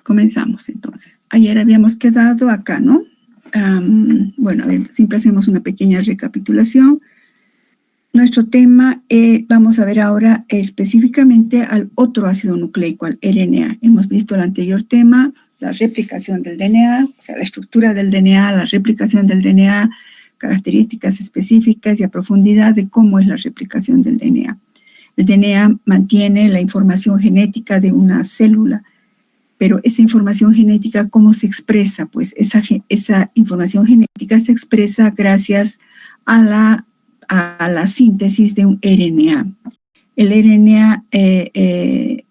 Comenzamos entonces. Ayer habíamos quedado acá, ¿no? Bueno, a ver, siempre hacemos una pequeña recapitulación. Nuestro tema, vamos a ver ahora específicamente al otro ácido nucleico, al RNA. Hemos visto el anterior tema, la replicación del DNA, o sea, la estructura del DNA, la replicación del DNA, características específicas y a profundidad de cómo es la replicación del DNA. El DNA mantiene la información genética de una célula, pero esa información genética, ¿cómo se expresa? Pues esa información genética se expresa gracias a la síntesis de un RNA. El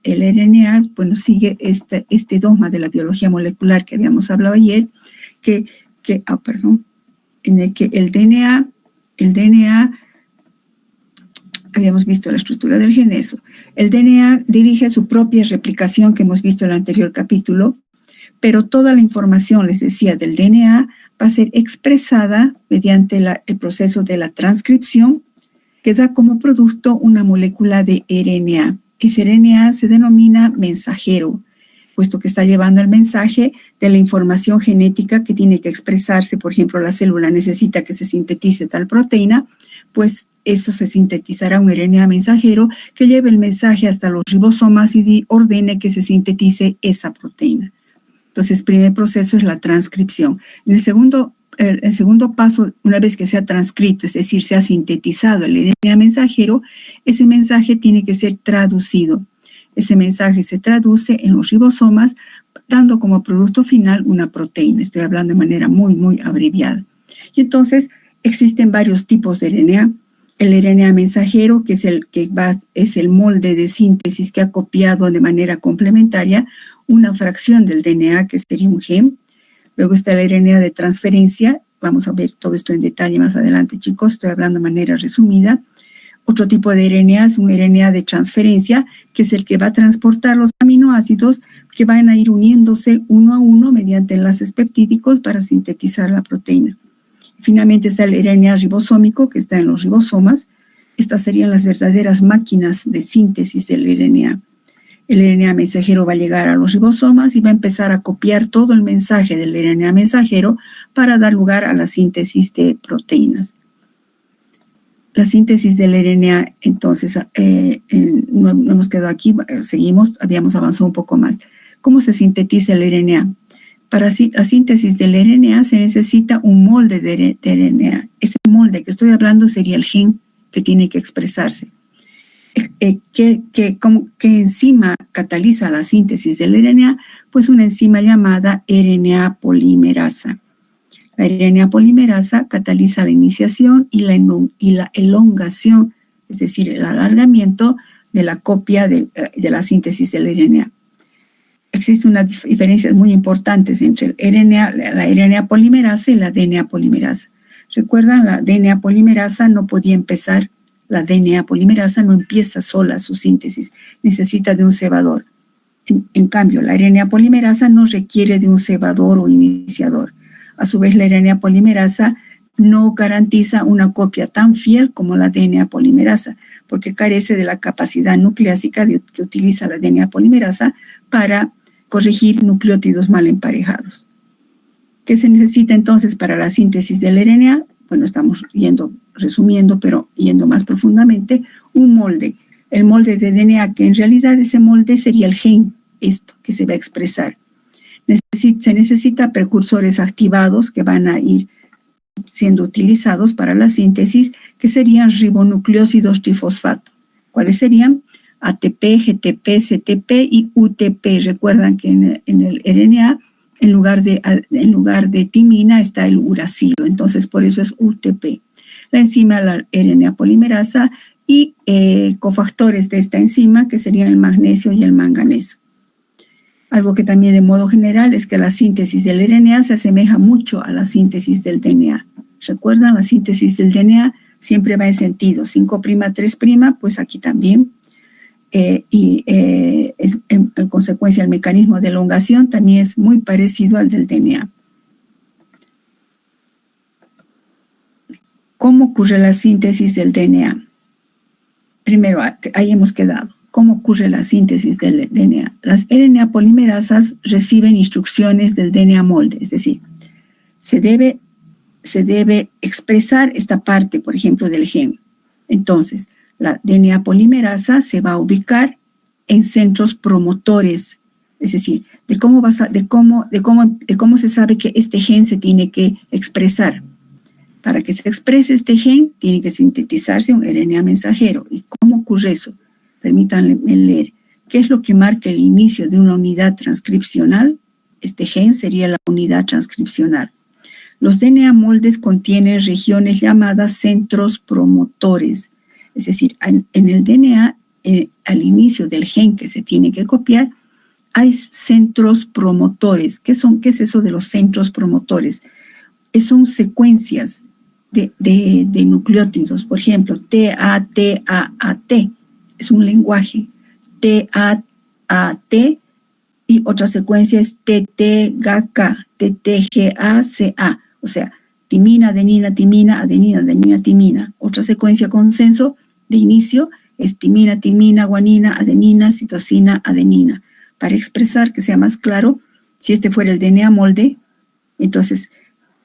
RNA, bueno, sigue este dogma de la biología molecular que habíamos hablado ayer, en el que el DNA, habíamos visto la estructura del gen, eso. El DNA dirige su propia replicación que hemos visto en el anterior capítulo, pero toda la información, les decía, del DNA va a ser expresada mediante el proceso de la transcripción, que da como producto una molécula de RNA. Ese RNA se denomina mensajero, puesto que está llevando el mensaje de la información genética que tiene que expresarse. Por ejemplo, la célula necesita que se sintetice tal proteína, pues eso se sintetizará un RNA mensajero que lleve el mensaje hasta los ribosomas y ordene que se sintetice esa proteína. Entonces, el primer proceso es la transcripción. En el segundo paso, una vez que se ha transcrito, es decir, se ha sintetizado el RNA mensajero, ese mensaje tiene que ser traducido. Ese mensaje se traduce en los ribosomas, dando como producto final una proteína. Estoy hablando de manera muy, muy abreviada. Y entonces, existen varios tipos de RNA. El RNA mensajero, que es el molde de síntesis que ha copiado de manera complementaria una fracción del DNA, que sería un gen. Luego está el RNA de transferencia. Vamos a ver todo esto en detalle más adelante, chicos. Estoy hablando de manera resumida. Otro tipo de RNA es un RNA de transferencia, que es el que va a transportar los aminoácidos que van a ir uniéndose uno a uno mediante enlaces peptídicos para sintetizar la proteína. Finalmente está el RNA ribosómico, que está en los ribosomas. Estas serían las verdaderas máquinas de síntesis del RNA. El RNA mensajero va a llegar a los ribosomas y va a empezar a copiar todo el mensaje del RNA mensajero para dar lugar a la síntesis de proteínas. La síntesis del RNA, entonces, no hemos quedado aquí, seguimos, habíamos avanzado un poco más. ¿Cómo se sintetiza el RNA? Para la síntesis del RNA se necesita un molde de RNA. Ese molde que estoy hablando sería el gen que tiene que expresarse. ¿Qué enzima cataliza la síntesis del RNA? Pues una enzima llamada RNA polimerasa. La RNA polimerasa cataliza la iniciación y la elongación, es decir, el alargamiento de la copia de la síntesis del RNA. Existen unas diferencias muy importantes entre la RNA polimerasa y la DNA polimerasa. ¿Recuerdan? La DNA polimerasa no podía empezar. La DNA polimerasa no empieza sola su síntesis, necesita de un cebador. En cambio, la RNA polimerasa no requiere de un cebador o iniciador. A su vez, la RNA polimerasa no garantiza una copia tan fiel como la DNA polimerasa, porque carece de la capacidad nucleásica que utiliza la DNA polimerasa para corregir nucleótidos mal emparejados. ¿Qué se necesita entonces para la síntesis del RNA? Bueno, estamos resumiendo, pero yendo más profundamente, un molde. El molde de DNA, que en realidad ese molde sería el gen, esto que se va a expresar. Se necesita precursores activados que van a ir siendo utilizados para la síntesis, que serían ribonucleósidos trifosfato. ¿Cuáles serían? ATP, GTP, CTP y UTP. Recuerdan que en el RNA, en lugar de timina, está el uracilo. Entonces, por eso es UTP. La enzima, la RNA polimerasa y cofactores de esta enzima, que serían el magnesio y el manganeso. Algo que tambi' de modo general es que la síntesis del RNA se asemeja mucho a la síntesis del DNA. ¿Recuerdan? La síntesis del DNA siempre va en sentido 5', 3', pues aquí también. En consecuencia, el mecanismo de elongación también es muy parecido al del DNA. ¿Cómo ocurre la síntesis del DNA? Primero, ahí hemos quedado. ¿Cómo ocurre la síntesis del DNA? Las RNA polimerasas reciben instrucciones del DNA molde, es decir, se debe expresar esta parte, por ejemplo, del gen. Entonces, la DNA polimerasa se va a ubicar en centros promotores, es decir, de cómo se sabe que este gen se tiene que expresar. Para que se exprese este gen, tiene que sintetizarse un RNA mensajero. ¿Y cómo ocurre eso? Permítanme leer. ¿Qué es lo que marca el inicio de una unidad transcripcional? Este gen sería la unidad transcripcional. Los DNA moldes contienen regiones llamadas centros promotores. Es decir, en el DNA, al inicio del gen que se tiene que copiar, hay centros promotores. ¿Qué es eso de los centros promotores? Son secuencias de nucleótidos. Por ejemplo, T-A-T-A-A-T. Es un lenguaje. T-A-A-T. Y otra secuencia es T-T-G-K. T-T-G-A-C-A. O sea, timina, adenina, timina, adenina, adenina, timina. Otra secuencia consenso de inicio es timina, timina, guanina, adenina, citosina, adenina. Para expresar que sea más claro, si este fuera el DNA molde, entonces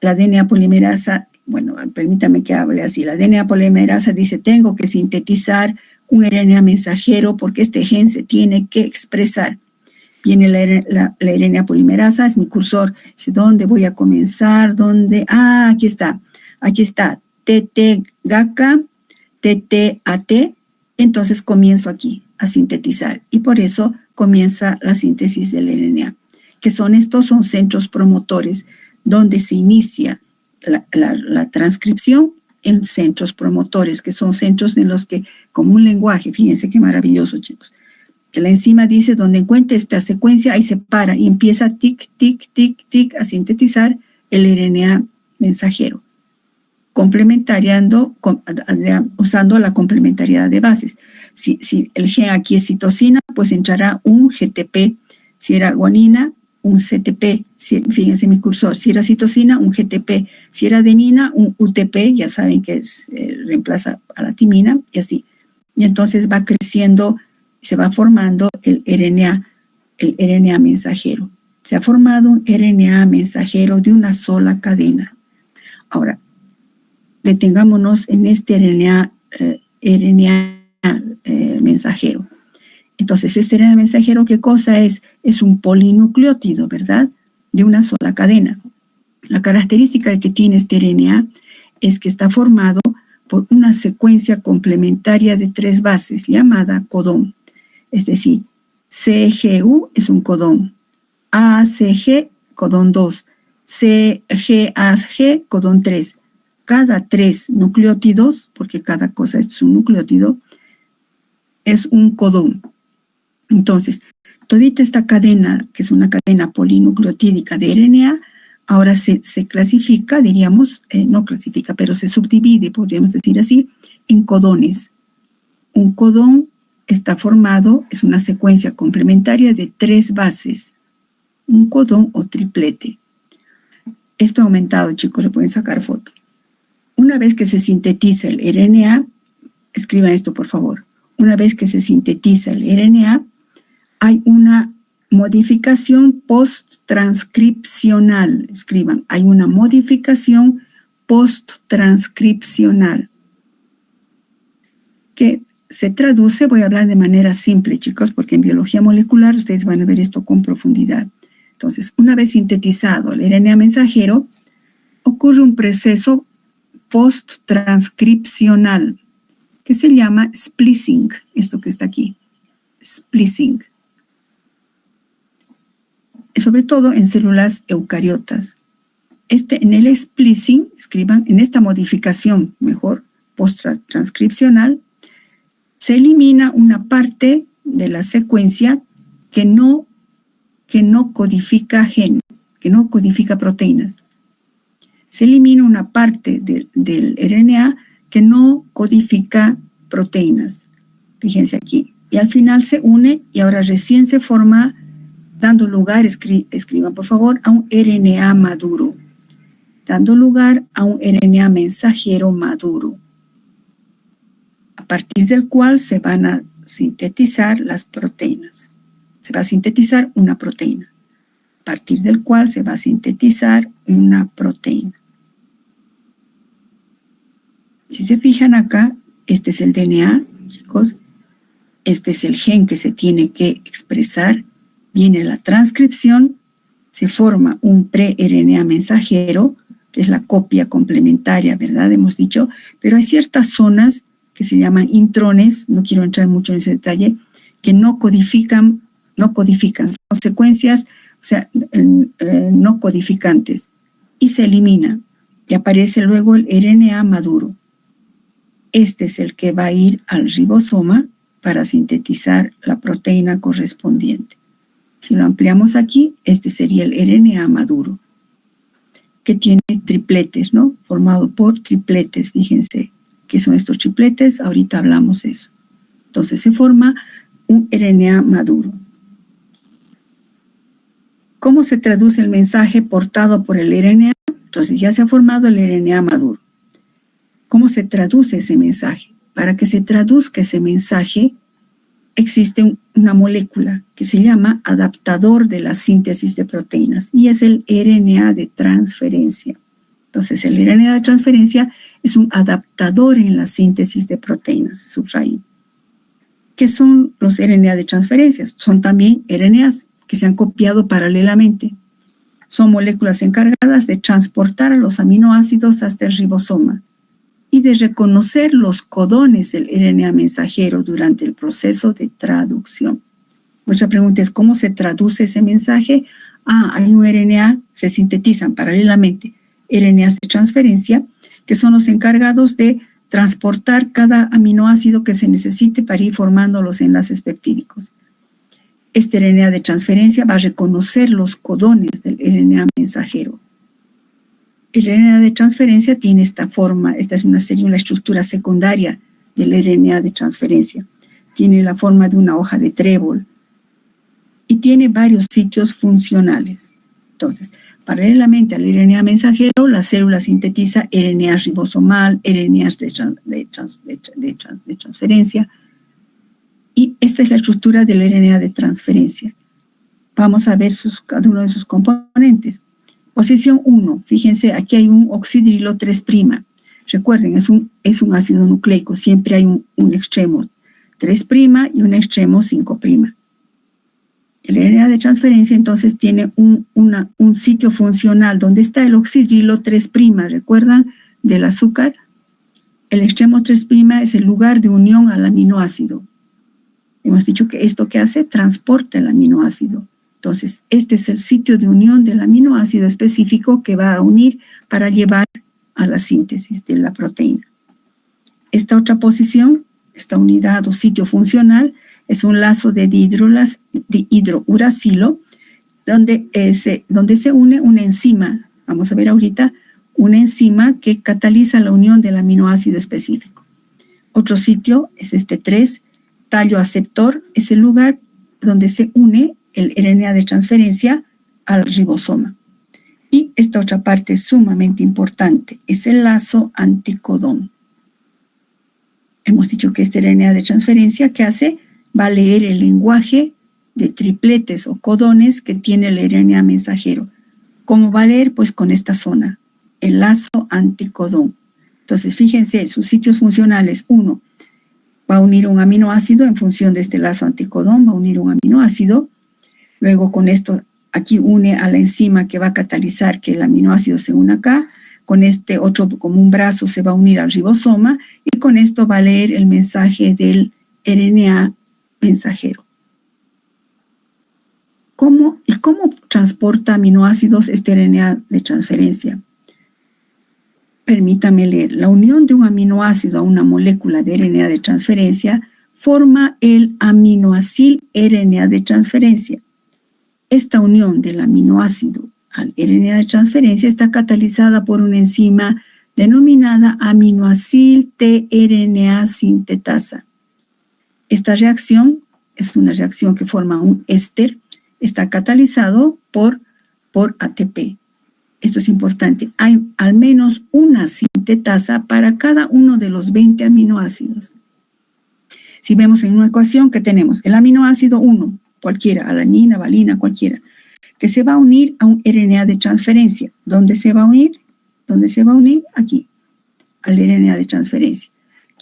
la DNA polimerasa, bueno, permítame que hable así, la DNA polimerasa dice, tengo que sintetizar un RNA mensajero porque este gen se tiene que expresar. Viene la RNA polimerasa, es mi cursor, dice, ¿dónde voy a comenzar? ¿Dónde? Ah, aquí está, TT-GACA, TT-AT, entonces comienzo aquí a sintetizar y por eso comienza la síntesis del RNA. ¿Qué son estos? Son centros promotores, donde se inicia la transcripción en centros promotores, que son centros en los que, como un lenguaje, fíjense qué maravilloso, chicos, que la enzima dice, donde encuentre esta secuencia, ahí se para y empieza tic, tic, tic, tic, a sintetizar el RNA mensajero, complementariando, usando la complementariedad de bases. Si el gen aquí es citosina, pues entrará un GTP. Si era guanina, un CTP, fíjense mi cursor, si era citosina, un GTP, si era adenina, un UTP, ya saben que reemplaza a la timina, y así. Y entonces va creciendo, se va formando el RNA mensajero. Se ha formado un RNA mensajero de una sola cadena. Ahora, detengámonos en este RNA mensajero. Entonces, este RNA mensajero, ¿qué cosa es? Es un polinucleótido, ¿verdad? De una sola cadena. La característica que tiene este RNA es que está formado por una secuencia complementaria de 3 bases llamada codón. Es decir, CGU es un codón, ACG, codón 2, CGAG, codón 3. Cada 3 nucleótidos, porque cada cosa es un nucleótido, es un codón. Entonces, todita esta cadena, que es una cadena polinucleotídica de RNA, ahora se clasifica, diríamos, no clasifica, pero se subdivide, podríamos decir así, en codones. Un codón está formado, es una secuencia complementaria de 3 bases, un codón o triplete. Esto ha aumentado, chicos, le pueden sacar foto. Una vez que se sintetiza el RNA, escriban esto por favor, una vez que se sintetiza el RNA, hay una modificación post-transcripcional. Escriban, hay una modificación post-transcripcional que se traduce, voy a hablar de manera simple, chicos, porque en biología molecular ustedes van a ver esto con profundidad. Entonces, una vez sintetizado el RNA mensajero, ocurre un proceso post-transcripcional que se llama splicing, esto que está aquí, splicing. Sobre todo en células eucariotas. En el splicing, escriban, en esta modificación, mejor, post-transcripcional, se elimina una parte de la secuencia que no codifica gen, que no codifica proteínas. Se elimina una parte del RNA que no codifica proteínas. Fíjense aquí. Y al final se une y ahora recién se forma, dando lugar, escriban por favor, a un RNA maduro. Dando lugar a un RNA mensajero maduro, a partir del cual se van a sintetizar las proteínas. Se va a sintetizar una proteína, a partir del cual se va a sintetizar una proteína. Si se fijan acá, este es el DNA, chicos. Este es el gen que se tiene que expresar. Viene la transcripción, se forma un pre-RNA mensajero, que es la copia complementaria, ¿verdad? Hemos dicho, pero hay ciertas zonas que se llaman intrones, no quiero entrar mucho en ese detalle, que no codifican, son secuencias, o sea, no codificantes, y se eliminan, y aparece luego el RNA maduro. Este es el que va a ir al ribosoma para sintetizar la proteína correspondiente. Si lo ampliamos aquí, este sería el RNA maduro, que tiene tripletes, ¿no? Formado por tripletes, fíjense. ¿Qué son estos tripletes? Ahorita hablamos de eso. Entonces se forma un RNA maduro. ¿Cómo se traduce el mensaje portado por el RNA? Entonces ya se ha formado el RNA maduro. ¿Cómo se traduce ese mensaje? Para que se traduzca ese mensaje, existe una molécula que se llama adaptador de la síntesis de proteínas y es el RNA de transferencia. Entonces, el RNA de transferencia es un adaptador en la síntesis de proteínas, subrayen. ¿Qué son los RNA de transferencia? Son también RNAs que se han copiado paralelamente. Son moléculas encargadas de transportar los aminoácidos hasta el ribosoma y de reconocer los codones del RNA mensajero durante el proceso de traducción. Nuestra pregunta es, ¿cómo se traduce ese mensaje? Hay un RNA, se sintetizan paralelamente RNAs de transferencia, que son los encargados de transportar cada aminoácido que se necesite para ir formando los enlaces peptídicos. Este RNA de transferencia va a reconocer los codones del RNA mensajero. El RNA de transferencia tiene esta forma, esta es una estructura secundaria del RNA de transferencia. Tiene la forma de una hoja de trébol y tiene varios sitios funcionales. Entonces, paralelamente al RNA mensajero, la célula sintetiza RNA ribosomal, RNA de transferencia, y esta es la estructura del RNA de transferencia. Vamos a ver cada uno de sus componentes. Posición 1, fíjense, aquí hay un oxidrilo 3'. Recuerden, es un ácido nucleico, siempre hay un extremo 3' y un extremo 5'. El RNA de transferencia entonces tiene un sitio funcional donde está el oxidrilo 3', ¿recuerdan? Del azúcar. El extremo 3' es el lugar de unión al aminoácido. Hemos dicho que esto que hace, transporta el aminoácido. Entonces, este es el sitio de unión del aminoácido específico que va a unir para llevar a la síntesis de la proteína. Esta otra posición, esta unidad o sitio funcional, es un lazo de dihidrouracilo, donde se une una enzima. Vamos a ver ahorita una enzima que cataliza la unión del aminoácido específico. Otro sitio es este 3, tallo aceptor, es el lugar donde se une el RNA de transferencia al ribosoma. Y esta otra parte es sumamente importante, es el lazo anticodón. Hemos dicho que este RNA de transferencia, ¿qué hace? Va a leer el lenguaje de tripletes o codones que tiene el RNA mensajero. ¿Cómo va a leer? Pues con esta zona, el lazo anticodón. Entonces, fíjense, sus sitios funcionales. 1, va a unir un aminoácido en función de este lazo anticodón, va a unir un aminoácido. Luego con esto aquí une a la enzima que va a catalizar que el aminoácido se una acá. Con este otro como un brazo se va a unir al ribosoma y con esto va a leer el mensaje del RNA mensajero. ¿Cómo transporta aminoácidos este RNA de transferencia? Permítame leer. La unión de un aminoácido a una molécula de RNA de transferencia forma el aminoacil RNA de transferencia. Esta unión del aminoácido al RNA de transferencia está catalizada por una enzima denominada aminoacil tRNA sintetasa. Esta reacción es una reacción que forma un éster, está catalizado por ATP. Esto es importante. Hay al menos una sintetasa para cada uno de los 20 aminoácidos. Si vemos en una ecuación que tenemos el aminoácido 1, cualquiera, alanina, valina, cualquiera, que se va a unir a un RNA de transferencia. ¿Dónde se va a unir? ¿Dónde se va a unir? Aquí, al RNA de transferencia.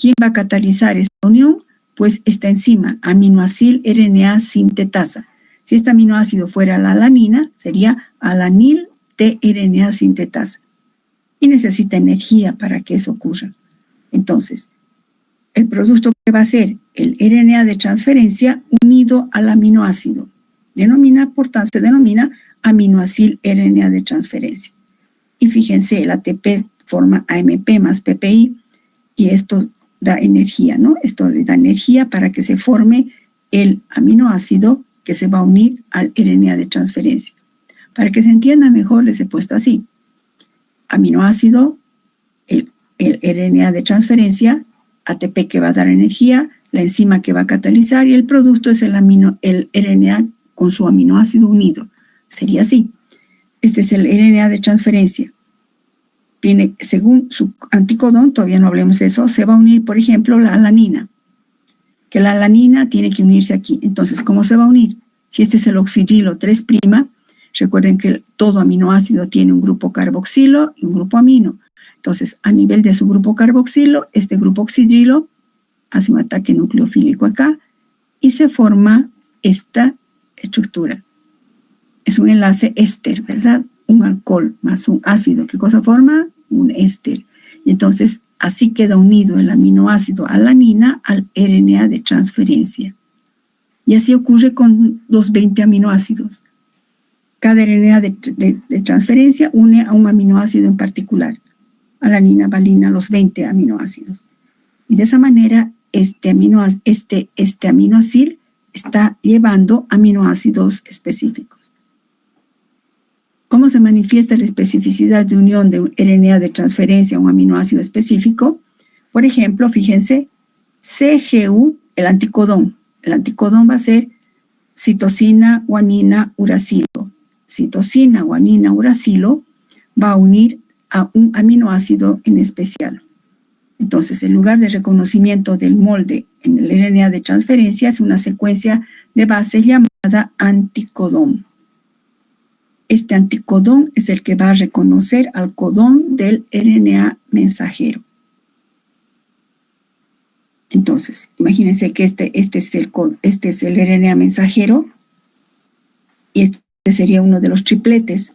¿Quién va a catalizar esta unión? Pues esta enzima, aminoacil RNA sintetasa. Si este aminoácido fuera la alanina, sería alanil tRNA sintetasa. Y necesita energía para que eso ocurra. Entonces, el producto que va a ser el RNA de transferencia unido al aminoácido. Por tanto, se denomina aminoacil RNA de transferencia. Y fíjense, el ATP forma AMP más PPI y esto da energía, ¿no? Esto le da energía para que se forme el aminoácido que se va a unir al RNA de transferencia. Para que se entienda mejor, les he puesto así. Aminoácido, el RNA de transferencia, ATP que va a dar energía, la enzima que va a catalizar y el producto es el RNA con su aminoácido unido. Sería así. Este es el RNA de transferencia. Viene, según su anticodón, todavía no hablemos de eso, se va a unir, por ejemplo, la alanina. Que la alanina tiene que unirse aquí. Entonces, ¿cómo se va a unir? Si este es el oxidrilo 3', recuerden que todo aminoácido tiene un grupo carboxilo y un grupo amino. Entonces, a nivel de su grupo carboxilo, este grupo oxidrilo hace un ataque nucleofílico acá y se forma esta estructura. Es un enlace éster, ¿verdad? Un alcohol más un ácido. ¿Qué cosa forma? Un éster. Y entonces, así queda unido el aminoácido alanina al RNA de transferencia. Y así ocurre con los 20 aminoácidos. Cada RNA de transferencia une a un aminoácido en particular. Alanina, valina, los 20 aminoácidos. Y de esa manera, este aminoacil está llevando aminoácidos específicos. ¿Cómo se manifiesta la especificidad de unión de un RNA de transferencia a un aminoácido específico? Por ejemplo, fíjense, CGU, el anticodón. El anticodón va a ser citosina, guanina, uracilo. Citosina, guanina, uracilo va a unir a un aminoácido en especial. Entonces, el lugar de reconocimiento del molde en el RNA de transferencia es una secuencia de base llamada anticodón. Este anticodón es el que va a reconocer al codón del RNA mensajero. Entonces, imagínense que este es el RNA mensajero y este sería uno de los tripletes,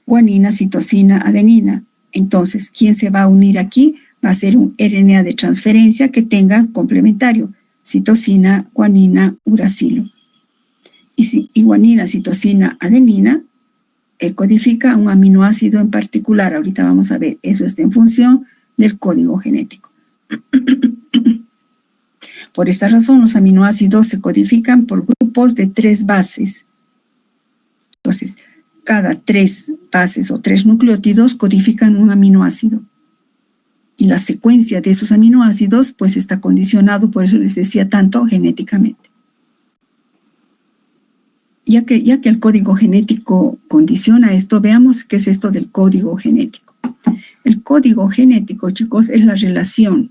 guanina, citosina, adenina. Entonces, ¿quién se va a unir aquí? Va a ser un RNA de transferencia que tenga complementario, citosina, guanina, uracilo. Y guanina, citosina, adenina codifica un aminoácido en particular. Ahorita vamos a ver, eso está en función del código genético. Por esta razón, los aminoácidos se codifican por grupos de 3 bases. Entonces, cada 3 bases o 3 nucleótidos codifican un aminoácido. Y la secuencia de esos aminoácidos pues está condicionado, por eso les decía tanto, genéticamente. Ya que el código genético condiciona esto, veamos qué es esto del código genético. El código genético, chicos, es la relación,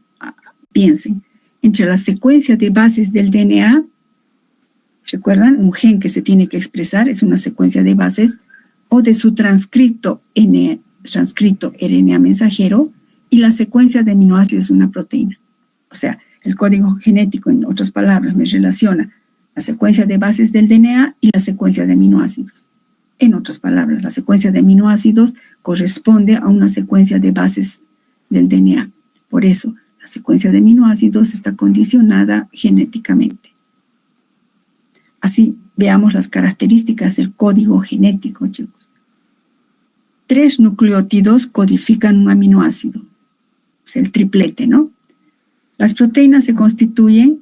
piensen, entre la secuencia de bases del DNA. ¿Recuerdan? Un gen que se tiene que expresar es una secuencia de bases, o de su transcripto RNA mensajero, y la secuencia de aminoácidos es una proteína. O sea, el código genético, en otras palabras, me relaciona la secuencia de bases del DNA y la secuencia de aminoácidos. En otras palabras, la secuencia de aminoácidos corresponde a una secuencia de bases del DNA. Por eso, la secuencia de aminoácidos está condicionada genéticamente. Así, veamos las características del código genético, chicos. 3 nucleótidos codifican un aminoácido. Es el triplete, ¿no? Las proteínas se construyen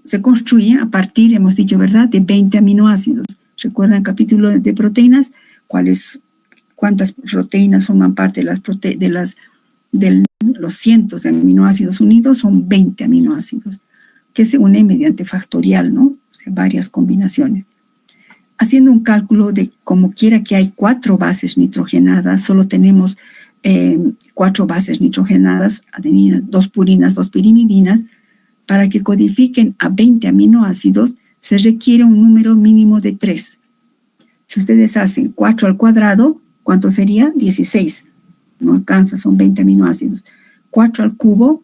a partir, hemos dicho, ¿verdad?, de 20 aminoácidos. ¿Recuerdan el capítulo de proteínas? ¿Cuántas proteínas forman parte de los cientos de aminoácidos unidos? Son 20 aminoácidos, que se unen mediante factorial, ¿no? O sea, varias combinaciones. Haciendo un cálculo de como quiera que hay 4 bases nitrogenadas, solo tenemos 4 bases nitrogenadas, adeninas, 2 purinas, 2 pirimidinas, Para que codifiquen a 20 aminoácidos, se requiere un número mínimo de 3. Si ustedes hacen 4 al cuadrado, ¿cuánto sería? 16. No alcanza, son 20 aminoácidos. 4 al cubo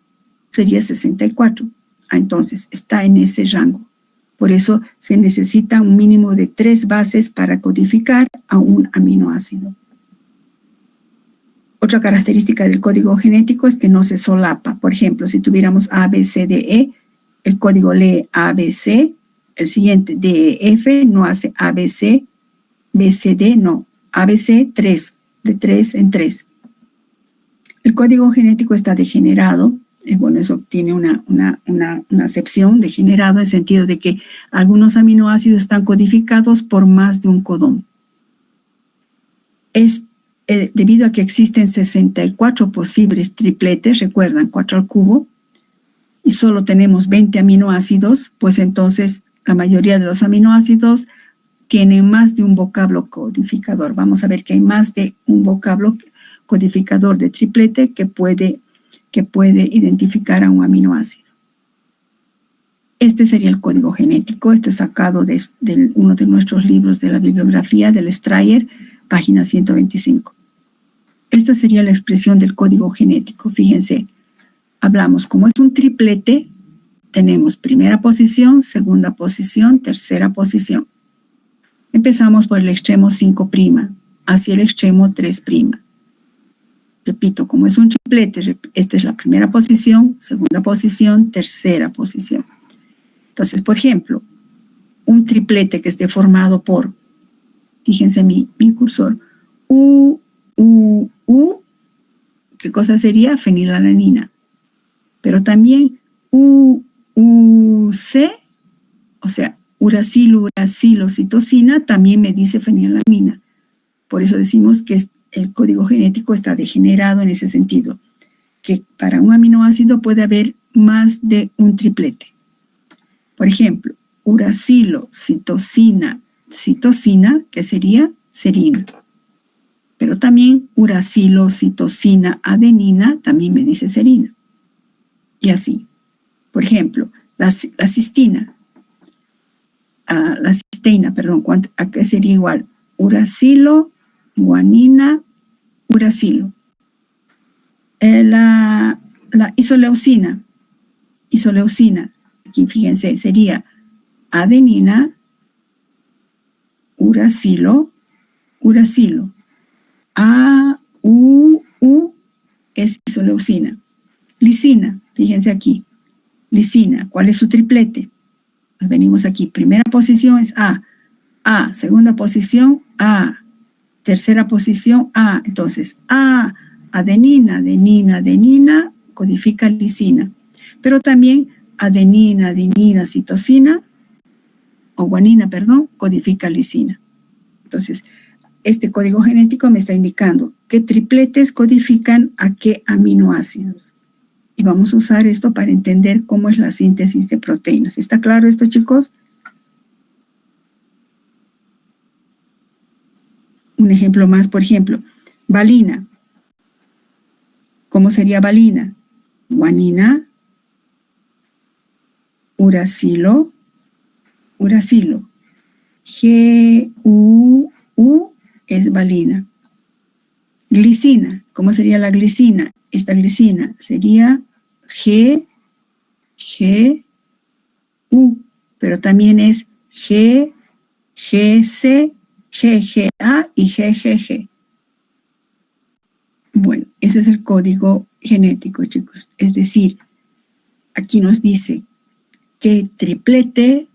sería 64. Entonces, está en ese rango. Por eso se necesita un mínimo de 3 bases para codificar a un aminoácido. Otra característica del código genético es que no se solapa. Por ejemplo, si tuviéramos A, B, C, D, E, el código lee A, B, C, el siguiente D, E, F, no hace A, B, C, B, C, D, no. A, B, C, 3, de 3 en 3. El código genético está degenerado. Bueno, eso tiene una acepción, degenerado, en el sentido de que algunos aminoácidos están codificados por más de un codón. Es debido a que existen 64 posibles tripletes, recuerdan, 4 al cubo, y solo tenemos 20 aminoácidos, pues entonces la mayoría de los aminoácidos tienen más de un vocablo codificador. Vamos a ver que hay más de un vocablo codificador de triplete que puede identificar a un aminoácido. Este sería el código genético. Esto es sacado de uno de nuestros libros de la bibliografía del Strayer, página 125. Esta sería la expresión del código genético. Fíjense, hablamos, como es un triplete, tenemos primera posición, segunda posición, tercera posición. Empezamos por el extremo 5' hacia el extremo 3'. Repito, como es un triplete, esta es la primera posición, segunda posición, tercera posición. Entonces, por ejemplo, un triplete que esté formado por, fíjense mi cursor, U, ¿qué cosa sería? Fenilalanina. Pero también UC, o sea, uracilo, citosina, también me dice fenilalanina. Por eso decimos que el código genético está degenerado en ese sentido, que para un aminoácido puede haber más de un triplete. Por ejemplo, uracilo, citosina, que sería serina. Pero también uracilo, citosina, adenina, también me dice serina. Y así. Por ejemplo, la cisteína, ¿a qué sería igual? Uracilo, guanina, uracilo. La isoleucina, aquí fíjense, sería adenina, uracilo. U es isoleucina. Lisina, fíjense aquí. Lisina, ¿cuál es su triplete? Pues venimos aquí. Primera posición es A. Segunda posición, A. Tercera posición, A. Entonces, A, adenina, codifica lisina. Pero también adenina, citosina, o guanina, codifica lisina. Entonces, este código genético me está indicando qué tripletes codifican a qué aminoácidos. Y vamos a usar esto para entender cómo es la síntesis de proteínas. ¿Está claro esto, chicos? Un ejemplo más, por ejemplo, valina. ¿Cómo sería valina? Guanina, uracilo. G-U-U es valina. Glicina, ¿cómo sería la glicina? Esta glicina sería G-U, pero también es G-G-C, G-G-A y G-G-G. Bueno, ese es el código genético, chicos. Es decir, aquí nos dice qué triplete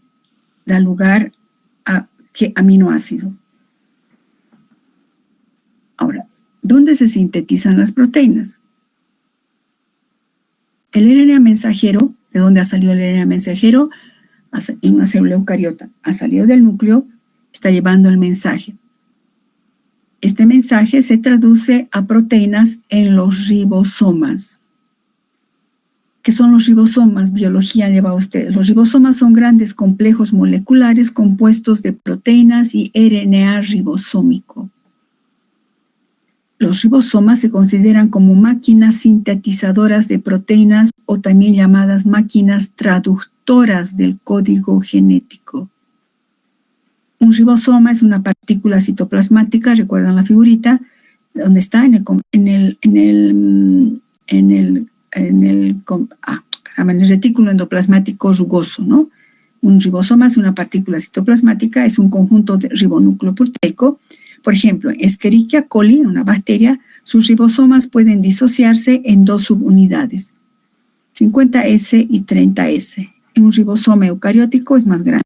da lugar a qué aminoácido. Ahora, ¿dónde se sintetizan las proteínas? El RNA mensajero, ¿de dónde ha salido el RNA mensajero? En una célula eucariota. Ha salido del núcleo, está llevando el mensaje. Este mensaje se traduce a proteínas en los ribosomas. ¿Qué son los ribosomas? Biología lleva usted. Los ribosomas son grandes complejos moleculares compuestos de proteínas y RNA ribosómico. Los ribosomas se consideran como máquinas sintetizadoras de proteínas o también llamadas máquinas traductoras del código genético. Un ribosoma es una partícula citoplasmática, recuerdan la figurita, donde está en el retículo endoplasmático rugoso, ¿no? Un ribosoma es una partícula citoplasmática, es un conjunto de ribonúcleo proteico. Por ejemplo, en Escherichia coli, una bacteria, sus ribosomas pueden disociarse en dos subunidades, 50S y 30S. En un ribosoma eucariótico es más grande.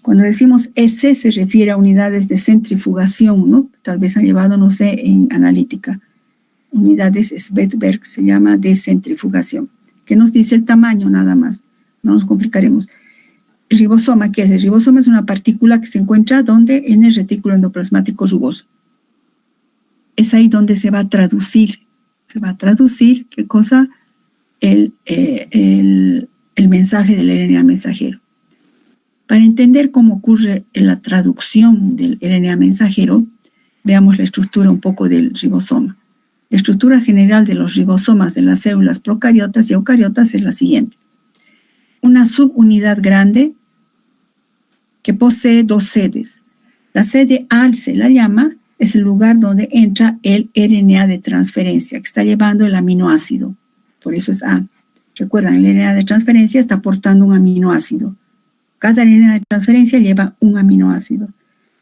Cuando decimos S se refiere a unidades de centrifugación, ¿no? Tal vez han llevado, no sé, en analítica. Unidades Svedberg se llama de centrifugación, que nos dice el tamaño nada más. No nos complicaremos. El ribosoma, ¿qué es? El ribosoma es una partícula que se encuentra ¿dónde? En el retículo endoplasmático rugoso. Es ahí donde se va a traducir. Se va a traducir, ¿qué cosa? El mensaje del RNA mensajero. Para entender cómo ocurre la traducción del RNA mensajero, veamos la estructura un poco del ribosoma. La estructura general de los ribosomas de las células procariotas y eucariotas es la siguiente. Una subunidad grande que posee dos sedes. La sede A se la llama, es el lugar donde entra el RNA de transferencia que está llevando el aminoácido. Por eso es A. Recuerdan, el RNA de transferencia está aportando un aminoácido. Cada RNA de transferencia lleva un aminoácido.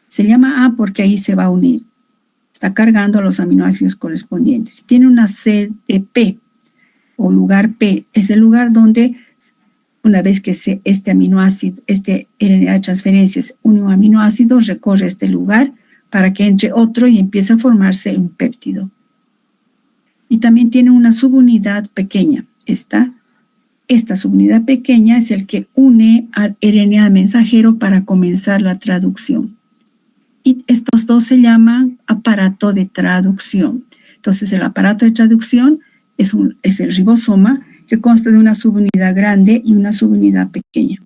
Se llama A porque ahí se va a unir. Está cargando los aminoácidos correspondientes. Tiene una sede P o lugar P. Es el lugar donde, una vez que este aminoácido, este RNA de transferencia se une un aminoácido, recorre este lugar para que entre otro y empiece a formarse un péptido. Y también tiene una subunidad pequeña. Esta subunidad pequeña es el que une al RNA mensajero para comenzar la traducción. Y estos dos se llaman aparato de traducción. Entonces, el aparato de traducción es el ribosoma, que consta de una subunidad grande y una subunidad pequeña.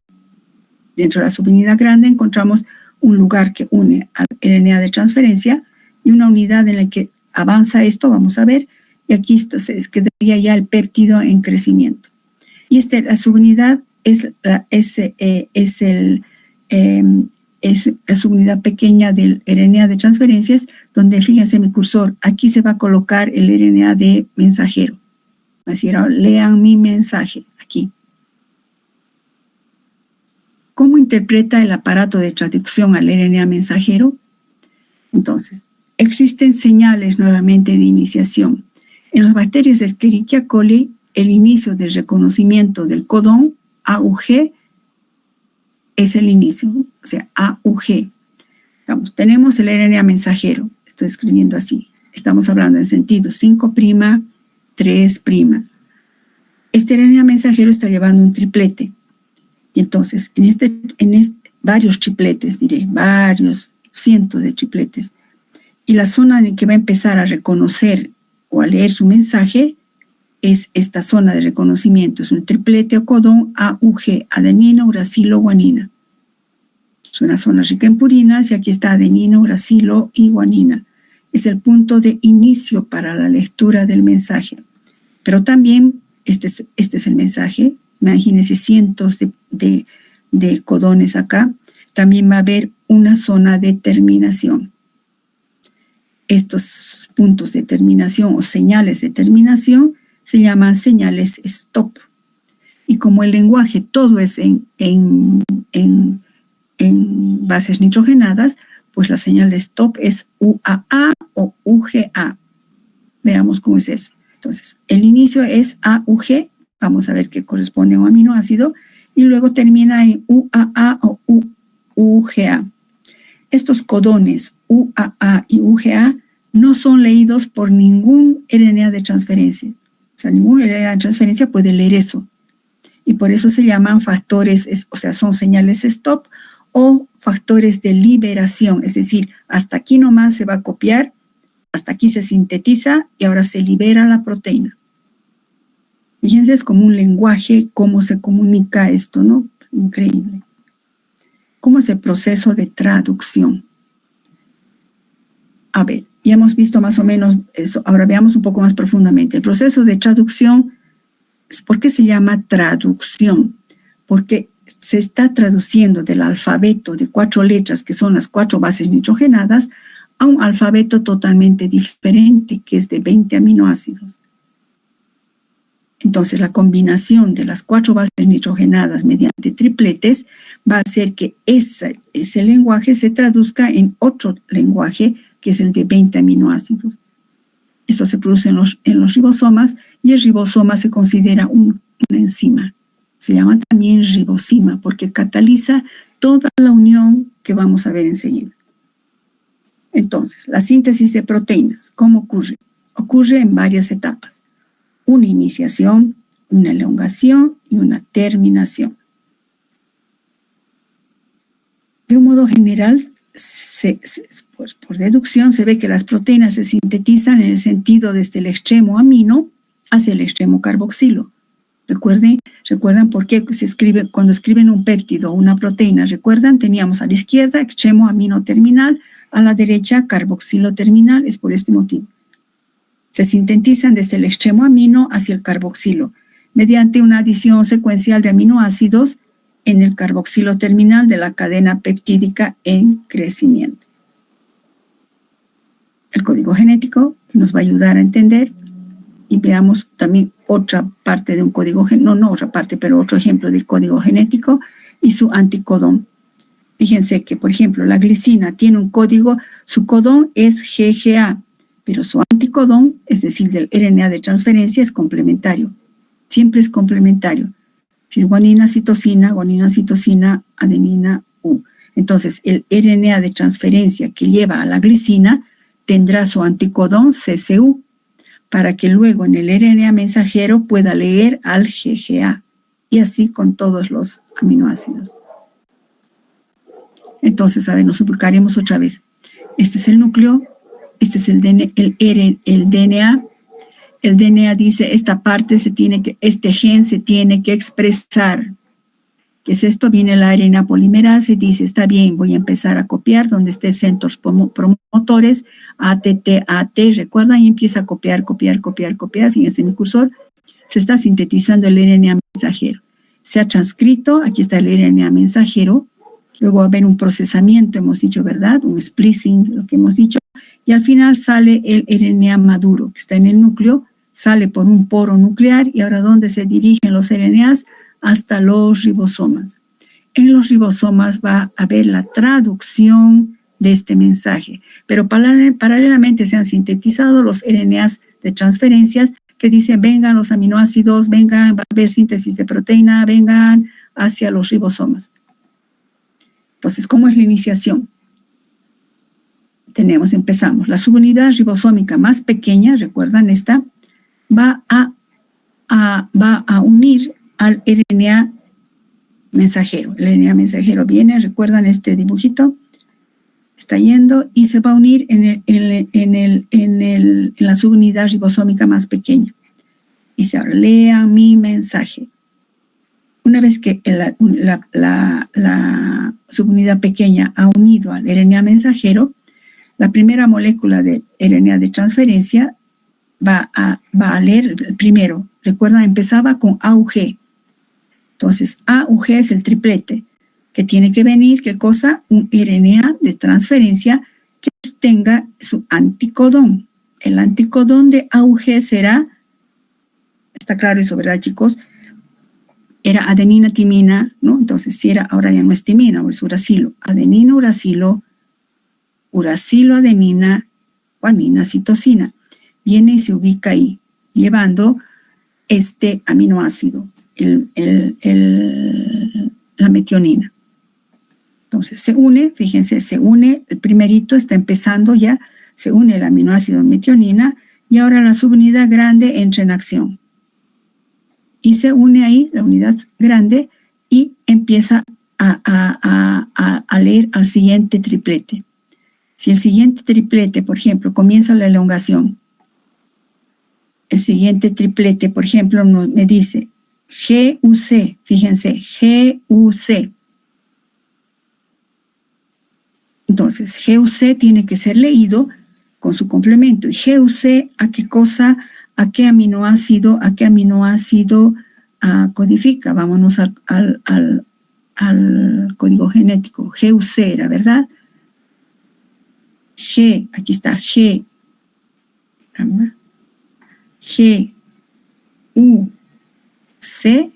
Dentro de la subunidad grande encontramos un lugar que une al RNA de transferencia y una unidad en la que avanza esto, vamos a ver, y aquí quedaría ya el péptido en crecimiento. Y la subunidad es la subunidad pequeña del RNA de transferencias, donde, fíjense mi cursor, aquí se va a colocar el RNA de mensajero. Así era, lean mi mensaje aquí. ¿Cómo interpreta el aparato de traducción al RNA mensajero? Entonces, existen señales nuevamente de iniciación. En las bacterias de Escherichia coli, el inicio del reconocimiento del codón AUG es el ', o sea, AUG. Tenemos el RNA mensajero, estoy escribiendo así. Estamos hablando en sentido 5', 3'. Este RNA mensajero está llevando un triplete. Y entonces, varios tripletes, varios cientos de tripletes. Y la zona en que va a empezar a reconocer o a leer su mensaje es esta zona de reconocimiento. Es un triplete o codón AUG, adenina, uracilo, guanina. Es una zona rica en purinas y aquí está adenina, uracilo y guanina. Es el punto de inicio para la lectura del mensaje. Pero también, este es el mensaje. Imagínense cientos de codones acá. También va a haber una zona de terminación. Estos puntos de terminación o señales de terminación se llaman señales stop. Y como el lenguaje todo es en bases nitrogenadas, pues la señal de stop es UAA o UGA. Veamos cómo es eso. Entonces, el inicio es AUG, vamos a ver que corresponde a un aminoácido, y luego termina en UAA o UGA. Estos codones UAA y UGA no son leídos por ningún RNA de transferencia. O sea, ningún RNA de transferencia puede leer eso. Y por eso se llaman factores, o sea, son señales stop o factores de liberación. Es decir, hasta aquí nomás se va a copiar, hasta aquí se sintetiza y ahora se libera la proteína. Fíjense, es como un lenguaje, cómo se comunica esto, ¿no? Increíble. ¿Cómo es el proceso de traducción? A ver, Ya hemos visto más o menos eso. Ahora veamos un poco más profundamente. El proceso de traducción, ¿por qué se llama traducción? Porque se está traduciendo del alfabeto de 4 letras, que son las 4 bases nitrogenadas, a un alfabeto totalmente diferente, que es de 20 aminoácidos. Entonces, la combinación de las 4 bases nitrogenadas mediante tripletes va a hacer que ese lenguaje se traduzca en otro lenguaje, que es el de 20 aminoácidos. Esto se produce en los ribosomas, y el ribosoma se considera una enzima. Se llama también ribosima porque cataliza toda la unión que vamos a ver enseguida. Entonces, la síntesis de proteínas, ¿cómo ocurre? Ocurre en varias etapas. Una iniciación, una elongación y una terminación. De un modo general, por deducción, se ve que las proteínas se sintetizan en el sentido desde el extremo amino hacia el extremo carboxilo. ¿Recuerdan por qué se escribe cuando escriben un péptido o una proteína? ¿Recuerdan? Teníamos a la izquierda extremo amino terminal, a la derecha carboxilo terminal. Es por este motivo. Se sintetizan desde el extremo amino hacia el carboxilo, mediante una adición secuencial de aminoácidos en el carboxilo terminal de la cadena peptídica en crecimiento. El código genético que nos va a ayudar a entender, y veamos también otra parte de un código genético, no otra parte, pero otro ejemplo del código genético y su anticodón. Fíjense que, por ejemplo, la glicina tiene un código, su codón es GGA, pero su anticodón, es decir, del RNA de transferencia, es complementario. Siempre es complementario. Si es guanina, citosina, adenina, U. Entonces, el RNA de transferencia que lleva a la glicina tendrá su anticodón CCU, para que luego en el RNA mensajero pueda leer al GGA, y así con todos los aminoácidos. Entonces, a ver, nos ubicaremos otra vez. Este es el núcleo, este es el DNA. El DNA dice, este gen se tiene que expresar. ¿Qué es esto? Viene la RNA polimerasa y dice, está bien, voy a empezar a copiar donde esté centros promotores, AT, ¿recuerdan? Y empieza a copiar. Fíjense mi cursor. Se está sintetizando el RNA mensajero. Se ha transcrito, aquí está el RNA mensajero. Luego va a haber un procesamiento, hemos dicho, ¿verdad? Un splicing, lo que hemos dicho. Y al final sale el RNA maduro, que está en el núcleo, sale por un poro nuclear. Y ahora, ¿dónde se dirigen los RNAs? Hasta los ribosomas. En los ribosomas va a haber la traducción de este mensaje, pero paralelamente se han sintetizado los RNAs de transferencias que dicen, vengan los aminoácidos, vengan, va a haber síntesis de proteína, vengan hacia los ribosomas. Entonces, ¿cómo es la iniciación? Empezamos. La subunidad ribosómica más pequeña, recuerdan esta, va a unir al RNA mensajero. El RNA mensajero viene, recuerdan este dibujito, está yendo y se va a unir en la subunidad ribosómica más pequeña. Y se ahora lea mi mensaje. Una vez que la subunidad pequeña ha unido al RNA mensajero, la primera molécula de RNA de transferencia va a leer el primero. Recuerdan, empezaba con AUG. Entonces, AUG es el triplete, que tiene que venir, ¿qué cosa? Un RNA de transferencia que tenga su anticodón. El anticodón de AUG será, está claro eso, ¿verdad, chicos? Era adenina, timina, ¿no? Entonces, si era, ahora ya no es timina, o es uracilo. Adenina, uracilo, adenina, guanina, citosina. Viene y se ubica ahí, llevando este aminoácido. La metionina. Entonces se une, fíjense, se une, el primerito está empezando ya, se une el aminoácido metionina y ahora la subunidad grande entra en acción. Y se une ahí la unidad grande y empieza a leer al siguiente triplete. Si el siguiente triplete, por ejemplo, comienza la elongación, el siguiente triplete, por ejemplo, me dice GUC, fíjense, GUC. Entonces, GUC tiene que ser leído con su complemento. Y GUC, ¿a qué cosa? ¿A qué aminoácido codifica? Vámonos al código genético. GUC era, ¿verdad? G, aquí está, G, C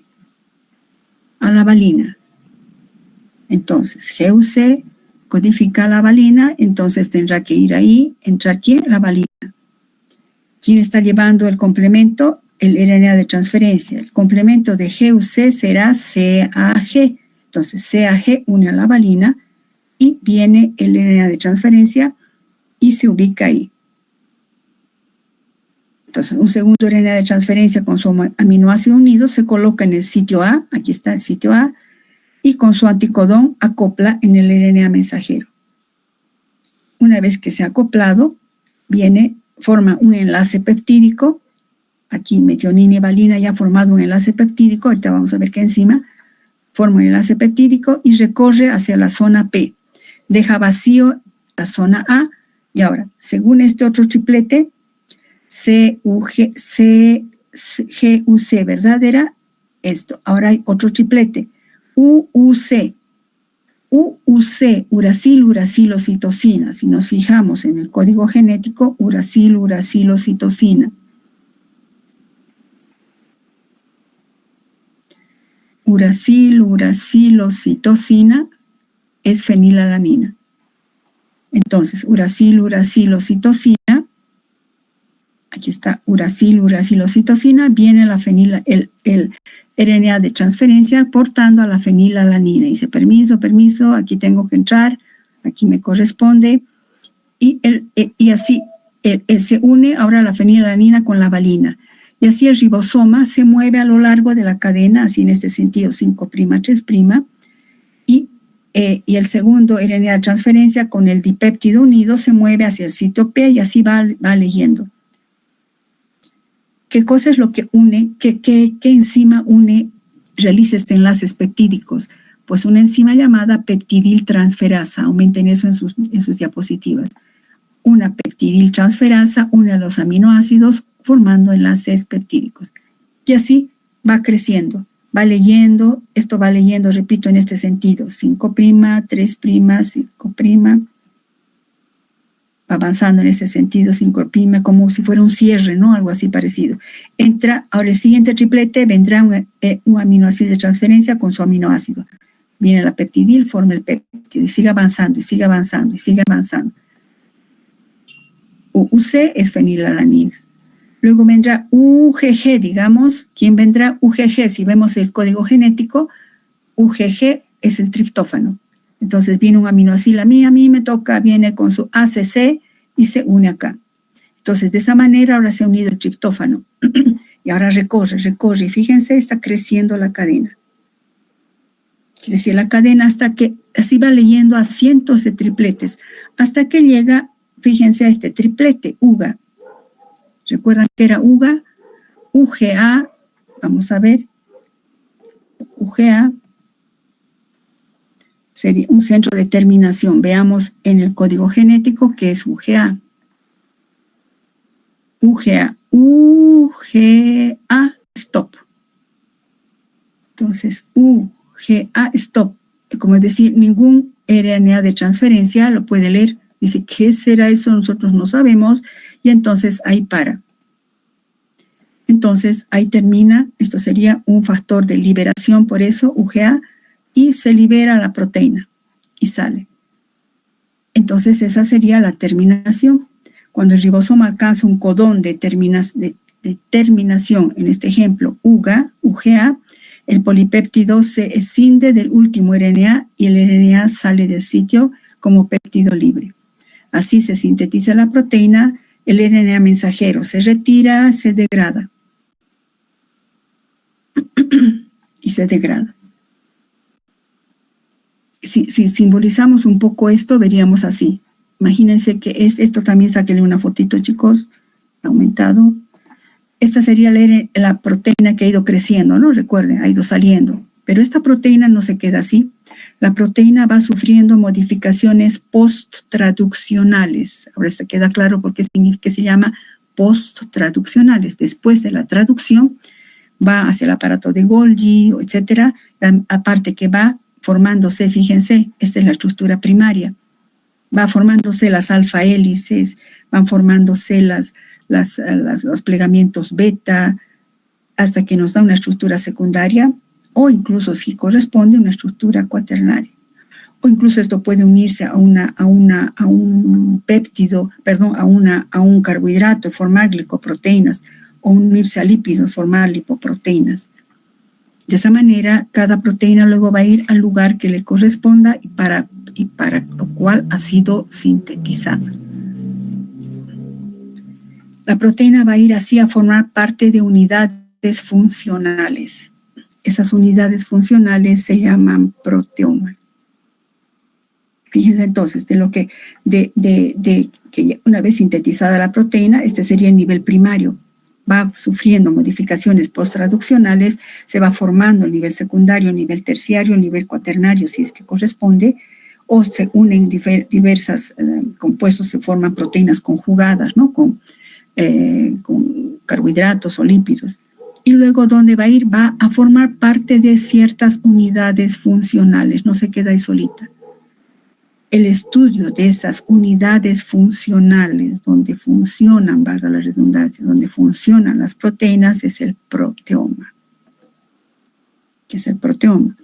a la valina. Entonces, GUC codifica la valina, entonces tendrá que ir ahí, entrar ¿quién? La valina. ¿Quién está llevando el complemento? El RNA de transferencia. El complemento de GUC será CAG. Entonces, CAG une a la valina y viene el RNA de transferencia y se ubica ahí. Entonces, un segundo RNA de transferencia con su aminoácido unido se coloca en el sitio A, aquí está el sitio A, y con su anticodón acopla en el RNA mensajero. Una vez que se ha acoplado, forma un enlace peptídico. Aquí metionina y valina ya ha formado un enlace peptídico, ahorita vamos a ver qué enzima forma un enlace peptídico y recorre hacia la zona P. Deja vacío la zona A y ahora, según este otro triplete, GUC, ¿verdad? Era esto. Ahora hay otro triplete. UUC, uracil-uracilocitosina. Si nos fijamos en el código genético, uracil-uracilocitosina. Uracil-uracilocitosina es fenilalanina. Entonces, uracil-uracilocitosina, aquí está uracil-uracilocitosina, viene el RNA de transferencia portando a la fenilalanina. Dice, permiso, aquí tengo que entrar, aquí me corresponde. Y así se une ahora la fenilalanina con la valina. Y así el ribosoma se mueve a lo largo de la cadena, así en este sentido, 5', 3', y el segundo RNA de transferencia con el dipéptido unido se mueve hacia el sitio P y así va leyendo. ¿Qué cosa es lo que une? ¿Qué enzima realiza este enlaces peptídicos? Pues una enzima llamada peptidiltransferasa. Aumenten eso en sus diapositivas. Una peptidiltransferasa une a los aminoácidos formando enlaces peptídicos. Y así va creciendo, va leyendo, esto va leyendo, repito, en este sentido, 5', 3', 5', va avanzando en ese sentido, 5', como si fuera un cierre, ¿no? Algo así parecido. Entra, ahora el siguiente triplete vendrá un aminoácido de transferencia con su aminoácido. Viene la peptidil, forma el péptido y sigue avanzando, y sigue avanzando, y sigue avanzando. UC es fenilalanina. Luego vendrá UGG, digamos. ¿Quién vendrá? UGG. Si vemos el código genético, UGG es el triptófano. Entonces viene un aminoácido a mí me toca, viene con su ACC y se une acá. Entonces de esa manera ahora se ha unido el triptófano. Y ahora recorre. Y fíjense, está creciendo la cadena. Crece la cadena hasta que así va leyendo a cientos de tripletes. Hasta que llega, fíjense, a este triplete, UGA. ¿Recuerdan que era UGA? UGA, vamos a ver. UGA sería un centro de terminación. Veamos en el código genético qué es UGA. UGA, stop. Entonces, UGA, stop. Como es decir, ningún RNA de transferencia lo puede leer. Dice, ¿qué será eso? Nosotros no sabemos. Y entonces ahí para. Entonces ahí termina. Esto sería un factor de liberación, por eso UGA, y se libera la proteína y sale. Entonces esa sería la terminación. Cuando el ribosoma alcanza un codón de terminación, en este ejemplo UGA, el polipéptido se escinde del último RNA y el RNA sale del sitio como péptido libre. Así se sintetiza la proteína, el RNA mensajero se retira, se degrada. Y se degrada. Si simbolizamos un poco esto, veríamos así. Imagínense que esto también, sáquenle una fotito, chicos, aumentado. Esta sería la proteína que ha ido creciendo, ¿no? Recuerden, ha ido saliendo. Pero esta proteína no se queda así, La proteína va sufriendo modificaciones post-traduccionales. Ahora se queda claro por qué se llama post-traduccionales. Después de la traducción, va hacia el aparato de Golgi, etcétera, aparte que va formándose, fíjense, esta es la estructura primaria, va formándose las alfa hélices, van formándose los plegamientos beta, hasta que nos da una estructura secundaria, o incluso si corresponde una estructura cuaternaria. O incluso esto puede unirse a un péptido, a un carbohidrato, formar glicoproteínas, o unirse a lípidos, formar lipoproteínas. De esa manera, cada proteína luego va a ir al lugar que le corresponda y para lo cual ha sido sintetizada. La proteína va a ir así a formar parte de unidades funcionales. Esas unidades funcionales se llaman proteoma. Fíjense entonces, que una vez sintetizada la proteína, este sería el nivel primario. Va sufriendo modificaciones posttraduccionales, se va formando el nivel secundario, el nivel terciario, el nivel cuaternario, si es que corresponde, o se unen diversos compuestos, se forman proteínas conjugadas, ¿no? Con carbohidratos o lípidos. Y luego, ¿dónde va a ir? Va a formar parte de ciertas unidades funcionales, no se queda ahí solita. El estudio de esas unidades funcionales donde funcionan, valga la redundancia, donde funcionan las proteínas es el proteoma. ¿Qué es el proteoma?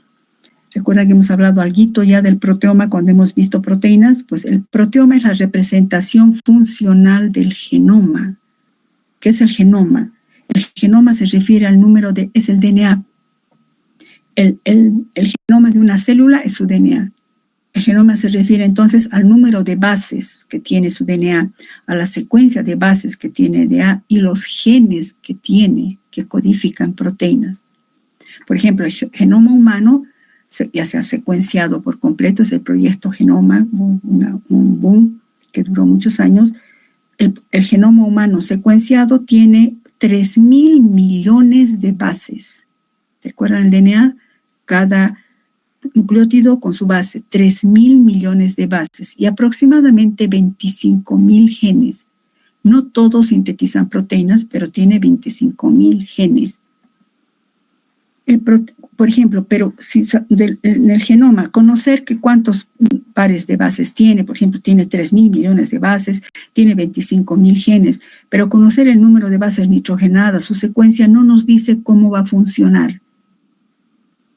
Recuerda que hemos hablado algo ya del proteoma cuando hemos visto proteínas. Pues el proteoma es la representación funcional del genoma. ¿Qué es el genoma? El genoma se refiere al número es el DNA. El genoma de una célula es su DNA. El genoma se refiere entonces al número de bases que tiene su DNA, a la secuencia de bases que tiene DNA y los genes que tiene, que codifican proteínas. Por ejemplo, el genoma humano ya se ha secuenciado por completo, es el proyecto Genoma, un boom que duró muchos años. El genoma humano secuenciado tiene 3.000 millones de bases. ¿Recuerdan el DNA? Cada nucleótido con su base, 3.000 millones de bases y aproximadamente 25.000 genes. No todos sintetizan proteínas, pero tiene 25.000 genes. Por ejemplo, en el genoma, conocer que cuántos pares de bases tiene, por ejemplo, tiene 3.000 millones de bases, tiene 25.000 genes, pero conocer el número de bases nitrogenadas, su secuencia, no nos dice cómo va a funcionar.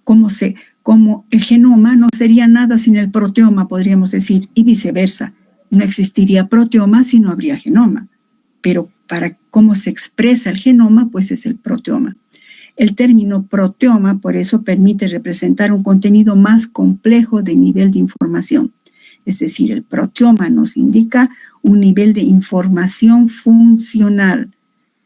Como el genoma no sería nada sin el proteoma, podríamos decir, y viceversa. No existiría proteoma si no habría genoma. Pero para cómo se expresa el genoma, pues es el proteoma. El término proteoma, por eso, permite representar un contenido más complejo de nivel de información. Es decir, el proteoma nos indica un nivel de información funcional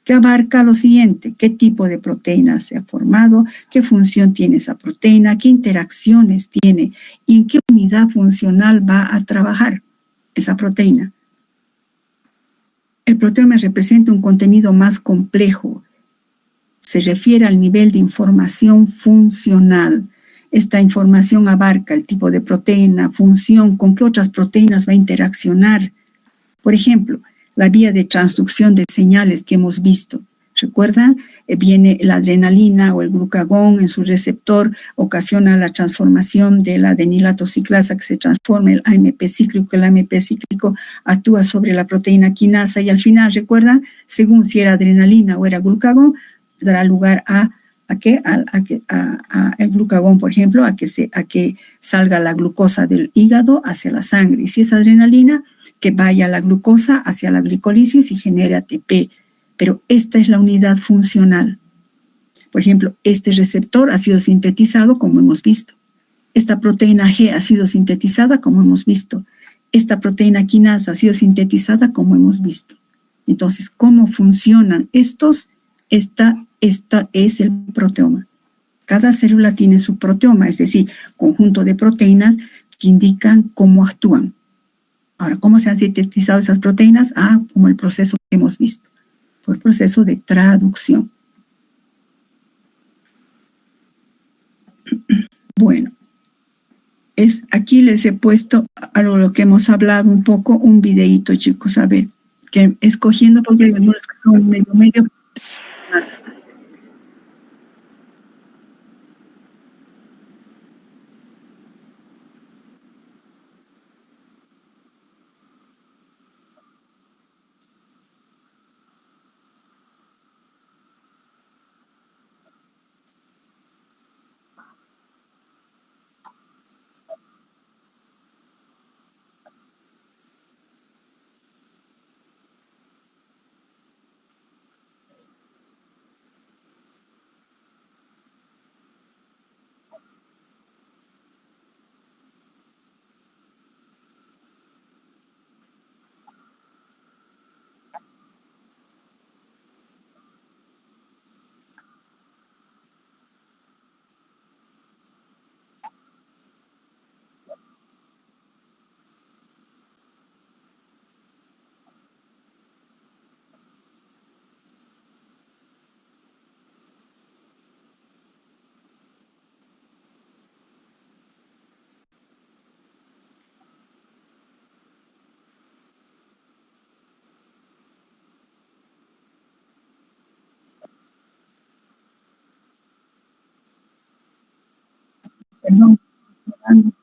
que abarca lo siguiente: qué tipo de proteína se ha formado, qué función tiene esa proteína, qué interacciones tiene y en qué unidad funcional va a trabajar esa proteína. El proteoma representa un contenido más complejo. Se refiere al nivel de información funcional. Esta información abarca el tipo de proteína, función, con qué otras proteínas va a interaccionar. Por ejemplo, la vía de transducción de señales que hemos visto. ¿Recuerdan? Viene la adrenalina o el glucagón en su receptor, ocasiona la transformación de la adenilato ciclasa que se transforma en AMP cíclico. El AMP cíclico actúa sobre la proteína quinasa y al final, ¿recuerdan? Según si era adrenalina o era glucagón, dará lugar el glucagón, por ejemplo, a que salga la glucosa del hígado hacia la sangre. Y si es adrenalina, que vaya la glucosa hacia la glicólisis y genere ATP. Pero esta es la unidad funcional. Por ejemplo, este receptor ha sido sintetizado, como hemos visto. Esta proteína G ha sido sintetizada, como hemos visto. Esta proteína quinasa ha sido sintetizada, como hemos visto. Entonces, ¿cómo funcionan estos? Esta es el proteoma. Cada célula tiene su proteoma, es decir, conjunto de proteínas que indican cómo actúan. Ahora, ¿cómo se han sintetizado esas proteínas? Como el proceso que hemos visto, por el proceso de traducción. Bueno, Aquí les he puesto a lo que hemos hablado un poco, un videíto, chicos, a ver, que escogiendo porque hay algunos que son medio. Perdón, perdón.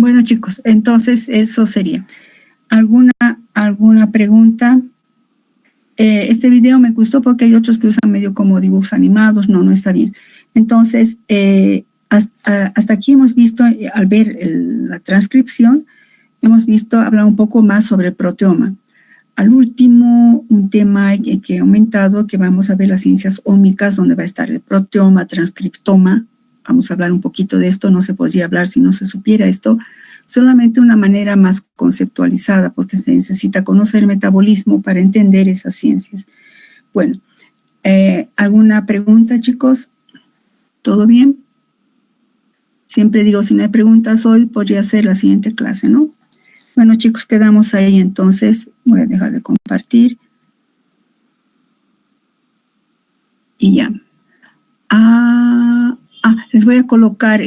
Bueno, chicos, entonces eso sería. ¿Alguna pregunta? Este video me gustó porque hay otros que usan medio como dibujos animados. No está bien. Entonces, hasta aquí hemos visto, al ver la transcripción, hemos visto hablar un poco más sobre el proteoma. Al último, un tema que he aumentado, que vamos a ver las ciencias ómicas, donde va a estar el proteoma, transcriptoma. Vamos a hablar un poquito de esto, no se podría hablar si no se supiera esto, solamente de una manera más conceptualizada, porque se necesita conocer el metabolismo para entender esas ciencias. Bueno, ¿alguna pregunta, chicos? ¿Todo bien? Siempre digo, si no hay preguntas hoy, podría ser la siguiente clase, ¿no? Bueno, chicos, quedamos ahí entonces. Voy a dejar de compartir. Y ya. Les voy a colocar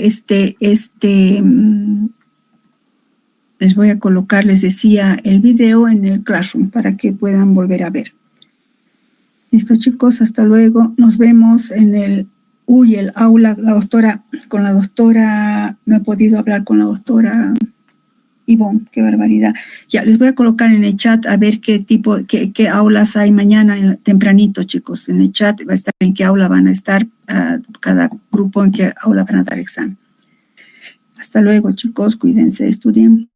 les voy a colocar, les decía, el video en el Classroom para que puedan volver a ver. Listo, chicos, hasta luego. Nos vemos en el aula. Con la doctora, no he podido hablar con la doctora Ivonne, qué barbaridad. Ya, les voy a colocar en el chat a ver qué aulas hay mañana tempranito, chicos. En el chat va a estar en qué aula van a estar, cada grupo en qué aula van a dar examen. Hasta luego, chicos, cuídense, estudien.